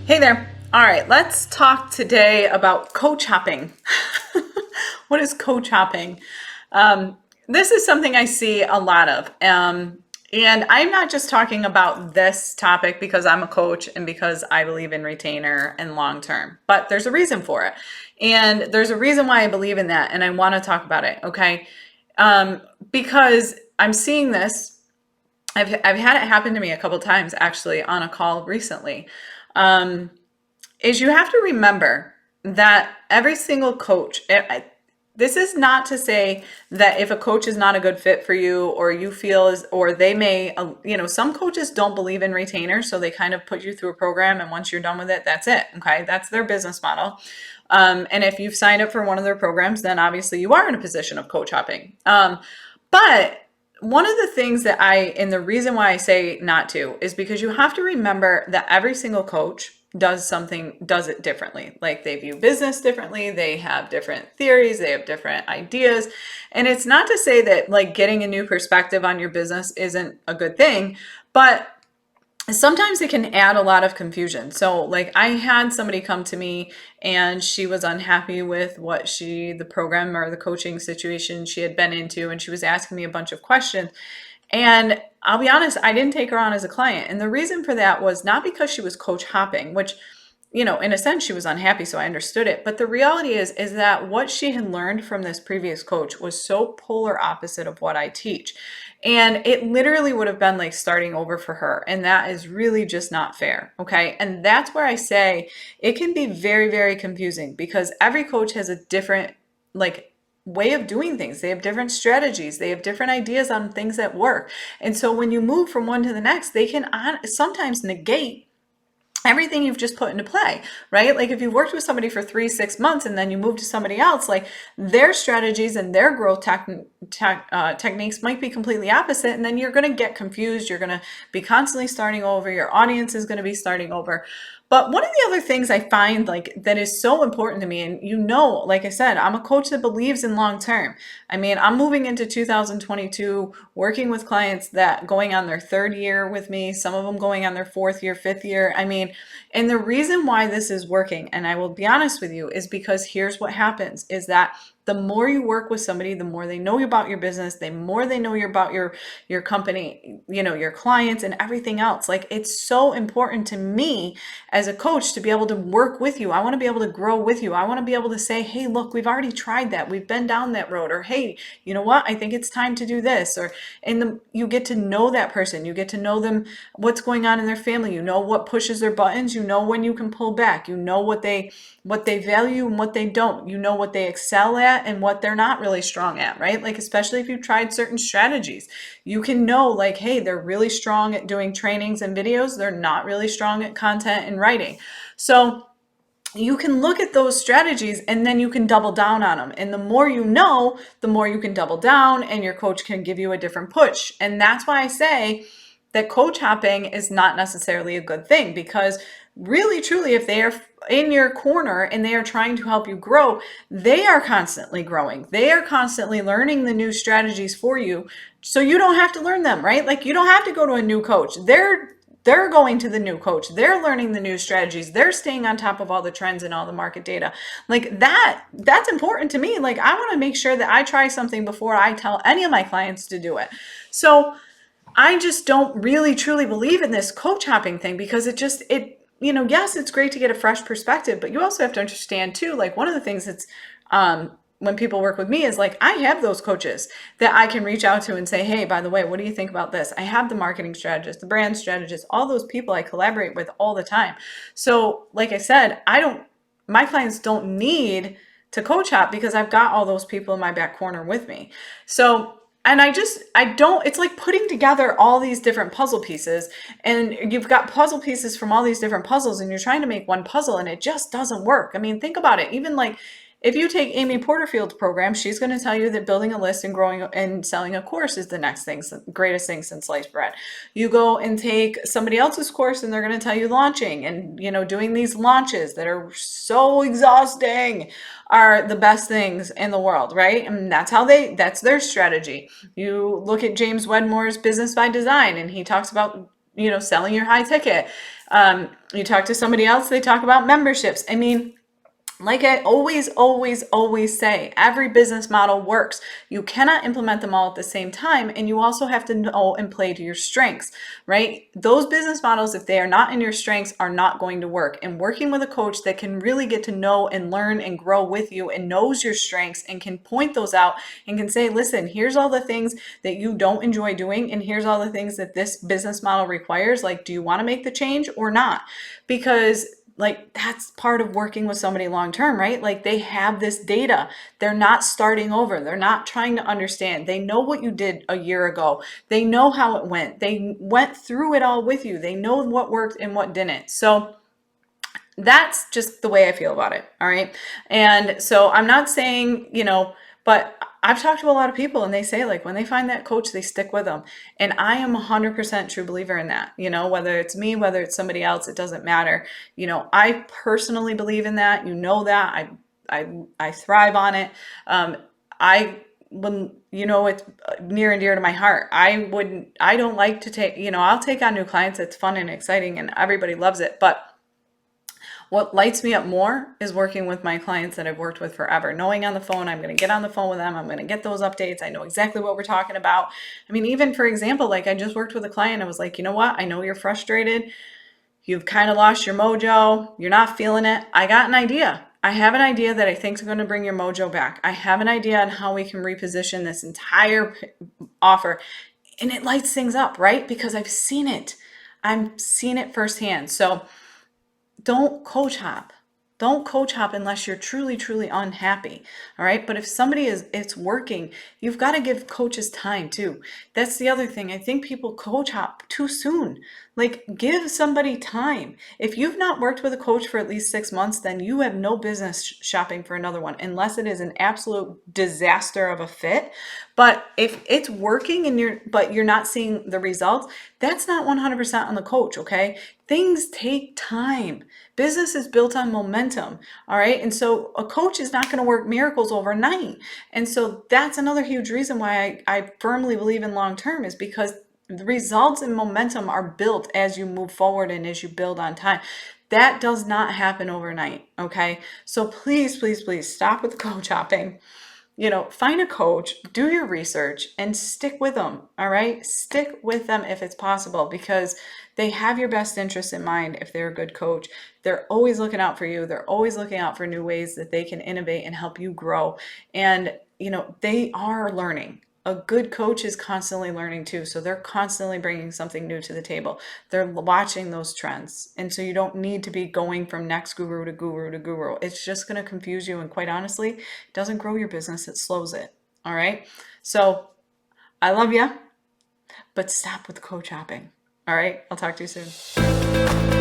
Hey there. All right, let's talk today about coach hopping. What is coach hopping? This is something I see a lot of. And I'm not just talking about this topic because I'm a coach and because I believe in retainer and long term, but there's a reason for it. And there's a reason why I believe in that. And I want to talk about it. Okay. Because I'm seeing this. I've had it happen to me a couple times actually on a call recently. Um, is you have to remember that every single coach, this is not to say that if a coach is not a good fit for you or you feel or they may, some coaches don't believe in retainers. So they kind of put you through a program and once you're done with it, that's it. Okay. That's their business model. And if you've signed up for one of their programs, then obviously you are in a position of coach hopping. But one of the things and the reason why I say not to is because you have to remember that every single coach does it differently. Like they view business differently. They have different theories. They have different ideas. And it's not to say that like getting a new perspective on your business isn't a good thing, but sometimes it can add a lot of confusion. So like I had somebody come to me and she was unhappy with the program or the coaching situation she had been into. And she was asking me a bunch of questions. And I'll be honest, I didn't take her on as a client. And the reason for that was not because she was coach hopping, which, in a sense, she was unhappy, so I understood it. But the reality is that what she had learned from this previous coach was so polar opposite of what I teach. And it literally would have been like starting over for her. And that is really just not fair. Okay. And that's where I say it can be very, very confusing because every coach has a different, way of doing things. They have different strategies. They have different ideas on things that work. And so when you move from one to the next, they can sometimes negate everything you've just put into play, right? Like if you've worked with somebody for 3-6 months and then you move to somebody else, like their strategies and their growth techniques might be completely opposite. And then you're going to get confused. You're going to be constantly starting over. Your audience is going to be starting over. But one of the other things I find like that is so important to me, and like I said, I'm a coach that believes in long term. I mean, I'm moving into 2022, working with clients that going on their third year with me, some of them going on their fourth year, fifth year. I mean, and the reason why this is working, and I will be honest with you, is because here's what happens is that the more you work with somebody, the more they know about your business, the more they know about your company, your clients and everything else. Like it's so important to me as a coach to be able to work with you. I want to be able to grow with you. I want to be able to say, hey, look, we've already tried that. We've been down that road. Or, hey, you know what? I think it's time to do this. You get to know that person. You get to know them, what's going on in their family. You know what pushes their buttons. You know when you can pull back. You know what they value and what they don't. You know what they excel at and what they're not really strong at, right? Like, especially if you've tried certain strategies, you can know like, hey, they're really strong at doing trainings and videos. They're not really strong at content and writing. So you can look at those strategies and then you can double down on them. And the more you know, the more you can double down and your coach can give you a different push. And that's why I say that coach hopping is not necessarily a good thing, because really, truly, if they are in your corner and they are trying to help you grow, they are constantly growing. They are constantly learning the new strategies for you. So you don't have to learn them, right? Like you don't have to go to a new coach. They're going to the new coach. They're learning the new strategies. They're staying on top of all the trends and all the market data. Like that's important to me. Like I want to make sure that I try something before I tell any of my clients to do it. So I just don't really truly believe in this coach hopping thing, because yes, it's great to get a fresh perspective, but you also have to understand too, like one of the things that's, when people work with me is like, I have those coaches that I can reach out to and say, hey, by the way, what do you think about this? I have the marketing strategist, the brand strategist, all those people I collaborate with all the time. So like I said, my clients don't need to coach hop because I've got all those people in my back corner with me. So and it's like putting together all these different puzzle pieces, and you've got puzzle pieces from all these different puzzles and you're trying to make one puzzle and it just doesn't work. I mean, think about it. Even like if you take Amy Porterfield's program, she's going to tell you that building a list and growing and selling a course is the next thing, greatest thing since sliced bread. You go and take somebody else's course and they're going to tell you launching and, doing these launches that are so exhausting are the best things in the world, right? And that's their strategy. You look at James Wedmore's Business by Design and he talks about selling your high ticket. You talk to somebody else, they talk about memberships. I mean, like I always say, every business model works. You cannot implement them all at the same time, and you also have to know and play to your strengths, right? Those business models, if they are not in your strengths, are not going to work. And working with a coach that can really get to know and learn and grow with you and knows your strengths and can point those out and can say, listen, here's all the things that you don't enjoy doing, and here's all the things that this business model requires. Like, do you want to make the change or not? Because like that's part of working with somebody long term, right? Like they have this data. They're not starting over. They're not trying to understand. They know what you did a year ago. They know how it went. They went through it all with you. They know what worked and what didn't. So that's just the way I feel about it. All right. And so I'm not saying, but I've talked to a lot of people and they say like when they find that coach, they stick with them. And I am 100% true believer in that, whether it's me, whether it's somebody else, it doesn't matter. I personally believe in that, that I thrive on it. When it's near and dear to my heart. I don't like to take, I'll take on new clients. It's fun and exciting and everybody loves it. But what lights me up more is working with my clients that I've worked with forever, knowing on the phone, I'm going to get on the phone with them. I'm going to get those updates. I know exactly what we're talking about. I mean, even for example, like I just worked with a client. I was like, you know what? I know you're frustrated. You've kind of lost your mojo. You're not feeling it. I got an idea. I have an idea that I think is going to bring your mojo back. I have an idea on how we can reposition this entire offer. And it lights things up, right? Because I've seen it. I've seen it firsthand. So don't coach hop. Don't coach hop unless you're truly, truly unhappy. All right. But if somebody it's working, you've got to give coaches time too. That's the other thing. I think people coach hop too soon. Like give somebody time. If you've not worked with a coach for at least 6 months, then you have no business shopping for another one unless it is an absolute disaster of a fit. But if it's working and you're not seeing the results, that's not 100% on the coach. Okay. Things take time. Business is built on momentum. All right. And so a coach is not going to work miracles overnight. And so that's another huge reason why I firmly believe in long term is because the results and momentum are built as you move forward and as you build on time. That does not happen overnight. Okay. So please, please, please stop with the coach hopping. Find a coach, do your research, and stick with them. All right. Stick with them if it's possible because they have your best interests in mind. If they're a good coach, they're always looking out for you. They're always looking out for new ways that they can innovate and help you grow. And, they are learning. A good coach is constantly learning too. So they're constantly bringing something new to the table. They're watching those trends. And so you don't need to be going from next guru to guru to guru. It's just going to confuse you. And quite honestly, it doesn't grow your business. It slows it. All right. So I love you, but stop with coach hopping. All right. I'll talk to you soon.